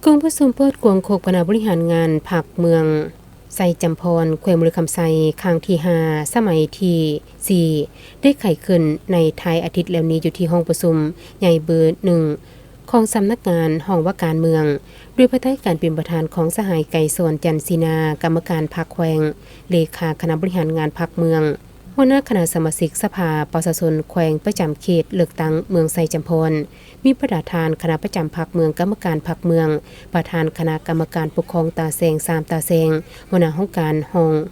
กองผสมเปิดกวงโคกคณะบริหารงานผักเมืองไซจำพรแขวงบริคำไซครั้งที่5สมัยที่4ได้ไขขึ้นในท้ายอาทิตย์แล้วนี้อยู่ที่ห้องประชุมใหญ่เบอร์1ของสำนักงานห้องว่าการเมืองด้วยภายใต้การเป็นประธานของสหายไก่สวนจันทร์ศินากรรมการพรรคแขวงเลขาคณะบริหารงานพรรคเมืองหัวหน้าคณะสมาชิกสภาประชาชนแขวงประจำเขตเลือกตั้งเมืองไซจำพรมีประธานคณะประจำพรรคเมืองกรรมการพรรคเมืองประธานคณะกรรมการปกครองตาแสง3ตาแสงหัวหน้าห้องการ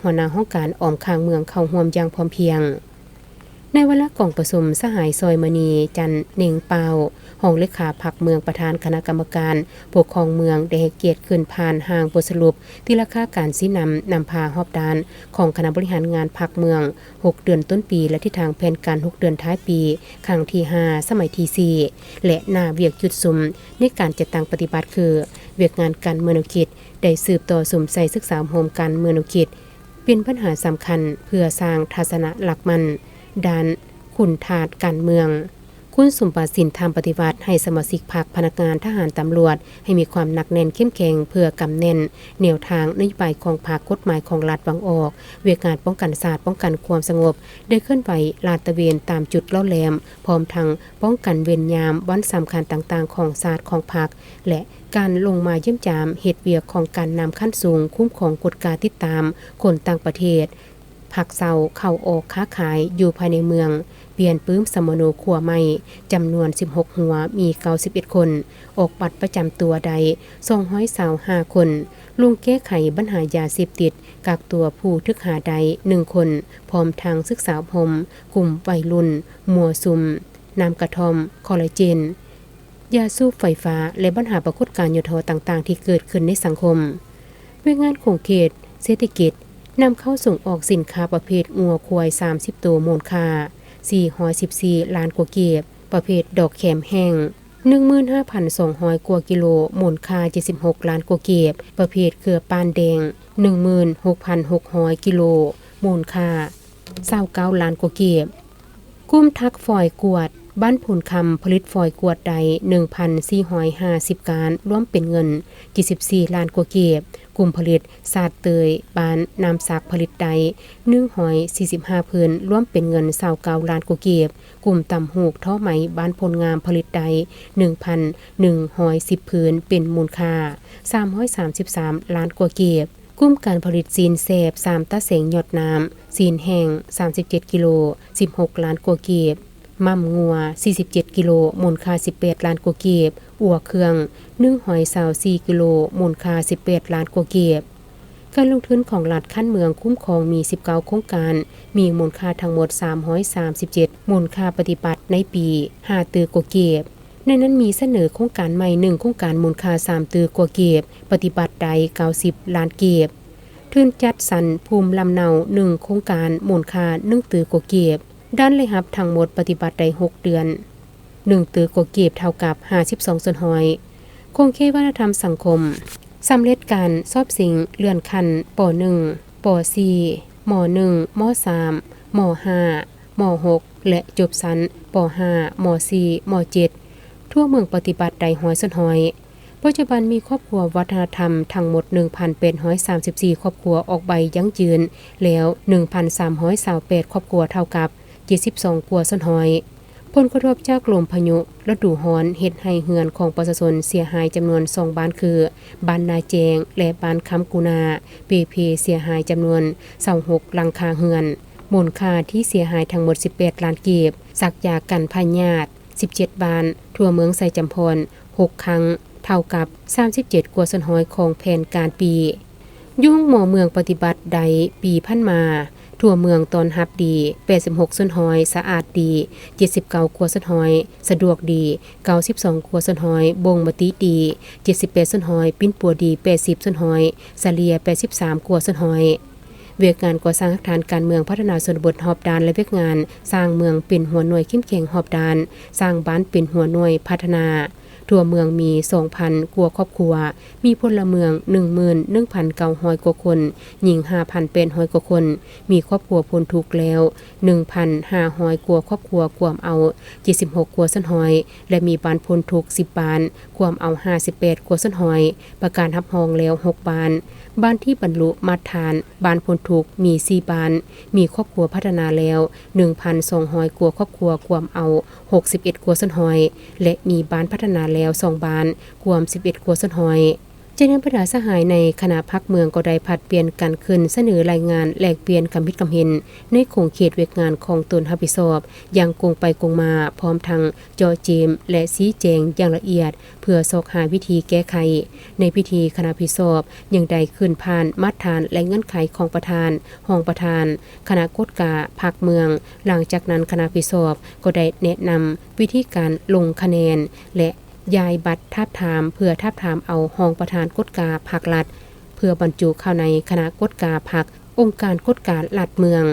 หัวหน้าห้องการออมข้างเมืองเข้าร่วมอย่างพร้อมเพรียงในเวลากองประชุมสหายซอยมณีจันเน่งเปาห้องเลขาพรรคเมืองประธานคณะกรรมการปกครองเมืองได้ให้เกียรติขึ้นผ่านห่างบทสรุปที่ราคาการสินำพาฮอบดานของคณะบริหารงานพรรคเมือง6เดือนต้นปีและทิศทางแผนการ6เดือนท้ายปีครั้งที่5สมัยที่4และหน้าเวียกจุดซุมในการจัดตั้งปฏิบัติคือเวียกงานการเมืองคิดได้สืบต่อสุมใส่ศึกษาโฮมการเมืองคิดเป็นปัญหาสำคัญเพื่อสร้างทัศนะหลักมันด้านคุณทาสการเมืองคุณสมบัติสินธรรมปฏิวัติให้สมาชิกพรรคพนักงานทหารตำรวจให้มีความหนักแน่นเข้มแข็งเพื่อกำแน่นแนวทางนโยบายของพรรคกฎหมายของรัฐวางออกเวียกงานป้องกันศาสตร์ป้องกันความสงบได้เคลื่อนไหวลาดตระเวนตามจุดล่อแหลมพร้อมทั้งป้องกันเวรยามวันสำคัญต่างๆของศาสตร์ของพรรคและการลงมาเยี่ยมยามเหตุเวียกของการนำขั้นสูงคุ้มของกฎการติดตามคนต่างประเทศผักเซาเข้าออกค้าขายอยู่ภายในเมืองเปลี่ยนปื้มสมโนครัวใหม่จำนวน16หัวมี91คนออกบัตรประจำตัวใด225คนลุงแก้ไขปัญหายาเสพติดกักตัวผู้ทึกหาใด1คนพร้อมทางศึกษาพรมกลุ่มวัยรุ่นมัวซุมน้ำกระท่อมคอลลาเจนยาสูบไฟฟ้าและปัญหาปรากฏการณ์ยุทธต่างๆที่เกิดขึ้นในสังคมเวงานของเขตเศรษฐกิจนำเข้าส่งออกสินค้าประเภทงัวควาย30ตัวมูลค่า414ล้านกว่าเก็บประเภทดอกแขมแห้ง 15,200 กว่ากิโลมูลค่า76ล้านกว่าเก็บประเภทเครือปานแดง 16,600 กิโลมูลค่า29ล้านกว่าเก็บกุ้มทักฝอยกวดบ้านผลคำผลิตฝอยกวดใด 1,450 การร่วมเป็นเงิน74ล้านกว่าเก็บกลุ่มผลิตศาสตร์เตยบ้านน้ำสักผลิตใด145พื้นร่วมเป็นเงิน29ล้านกว่าเก็บกลุ่มตำหูกท่อไหมบ้านพลงามผลิตใด 1,110 พื้นเป็นมูลค่า333ล้านกว่าเก็บกลุ่มการผลิตซีนแสบ3ตะเสงหยดน้ำซีนแห้ง37กิโล16ล้านกว่าเก็บมั่มงัว47กิโลมูลค่า18ล้านกว่าเก็บอั่วเครื่อง124กิโลมูลค่า18ล้านกว่าเก็บการลงทุนของรัฐขั้นเมืองคุ้มครองมี19โครงการมีมูลค่าทั้งหมด337มูลค่าปฏิบัติในปี5ตือกว่าเก็บในนั้นมีเสนอโครงการใหม่1โครงการมูลค่า3ตือกว่าเก็บปฏิบัติใด90ล้านเก็บทุนจัดสรรภูมิลำเนา1โครงการมูลค่า1ตือกว่าเก็บด้านเลยครับทั้งหมดปฏิบัติได้6เดือน1ตือกว่าเก็บเท่ากับ52ส่วนหอยคงเขตวัฒนธรรมสังคมสำเร็จการสอบสิ่งเลื่อนขั้นป .1 ป .4 ม .1 ม .3 ม .5 ม .6 และจบชั้นป .5 ม .4 ม .7 ทั่วเมืองปฏิบัติได้100ส่วนหอยปัจจุบันมีครอบครัววัฒนธรรมทั้งหมด 1,834 ครอบครัวออกใบยั่งยืนแล้ว 1,328 ครอบครัวเท่ากับ72กว่าส่วนหอยผลกระทบจากลมพายุฤดูร้อนเฮ็ดให้เฮือนของประชาชนเสียหายจำนวน2บ้านคือบ้านนาแจงและบ้านคำกุนาเพเสียหายจำนวน26หลังคาเฮือนมูลค่าที่เสียหายทั้งหมด18ล้านกีบสักยากันพยาธิ17บ้านทั่วเมืองไซจำพร6ครั้งเท่ากับ37กว่าส่วนหอยของแผนการปียุ่งหมอเมืองปฏิบัติใดปีพันมาทั่วเมืองตอนรับดี86ส่วนหอยสะอาดดี79กว่าส่วนหอยสะดวกดี92กว่าส่วนหอยบ่งมติดี78ส่วนหอยปิ้นปัวดี80ส่วนหอยเฉลี่ย83กว่าส่วนหอยเวียกงานก่อสร้างฐานการเมืองพัฒนาชนบทหอบดานและเวียกงานสร้างเมืองเป็นหัวหน่วยเข้มแข็งหอบดานสร้างบ้านเป็นหัวหน่วยพัฒนา ทั่วเมืองมี 2,000 กว่าครอบครัวมีพลเมือง 11,900 กว่าคนหญิง 5,800 กว่าคนมีครอบครัวพ้นทุกข์แล้ว 1,500 กว่าครอบครัวกวมเอา76 กว่าซั้นหอยและมีบ้านพ้นทุกข์10บ้านกวมเอา58 กว่าซั้นหอยประกาศรับรองแล้ว6บ้านที่บรรลุมาตรฐานบ้านพ้นทุกข์มี4บ้านมีครอบครัวพัฒนาแล้ว 1,200 กว่าครอบครัวกวมเอา61 กว่าซั้นหอยและมีบ้านพัฒนาแล้ว2บ้านกวม11 กว่าซั้นหอยเจริญประดาสหายในคณะพักเมืองก็ได้ผัดเปลี่ยนกันขึ้นเสนอรายงานแลกเปลี่ยนคำคิดคำเห็นในโครงเขตเวกงานของตนรับผิดชอบอย่างกงไปกงมาพร้อมทั้งเจาะเจมและชี้แจงอย่างละเอียดเพื่อซอกหาวิธีแก้ไขในพิธีคณะรับผิดชอบยังได้ขึ้นผ่านมาตรฐานและเงื่อนไขของประธานห้องประธานคณะกฎกาพักเมืองหลังจากนั้นคณะรับผิดชอบก็ได้แนะนำวิธีการลงคะแนนและยายบัตรทาบทามเพื่อทาบทามเอาห้องประธานกฎกาพักรัฐเพื่อบรรจุเข้าในคณะกฎกาพักองค์การกฎการัฐเมือง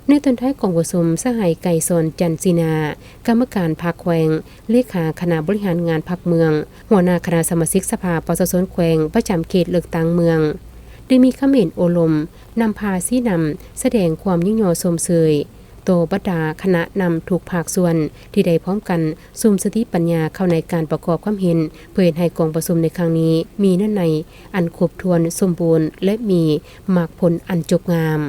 ในตอนท้ายของประชุมสหายไก่สนจันทร์ศินากรรมการพรรคแขวงเลขาคณะบริหารงานพรรคเมืองหัวหน้าคณะสมาชิกสภาปชชแขวงประจำเขตเลือกตั้งเมืองได้มีคำเห็นโอลมนำพาชี้นำแสดงความยิ่งยอชมเชยโตบดาคณะนำถูกภาคส่วนที่ได้พร้อมกันซุ่มสติปัญญาเข้าในการประกอบความเห็นเพื่อให้กองประชุมในครั้งนี้มีเนื้อในอันครบถ้วนสมบูรณ์และมีมากผลอันจบงาม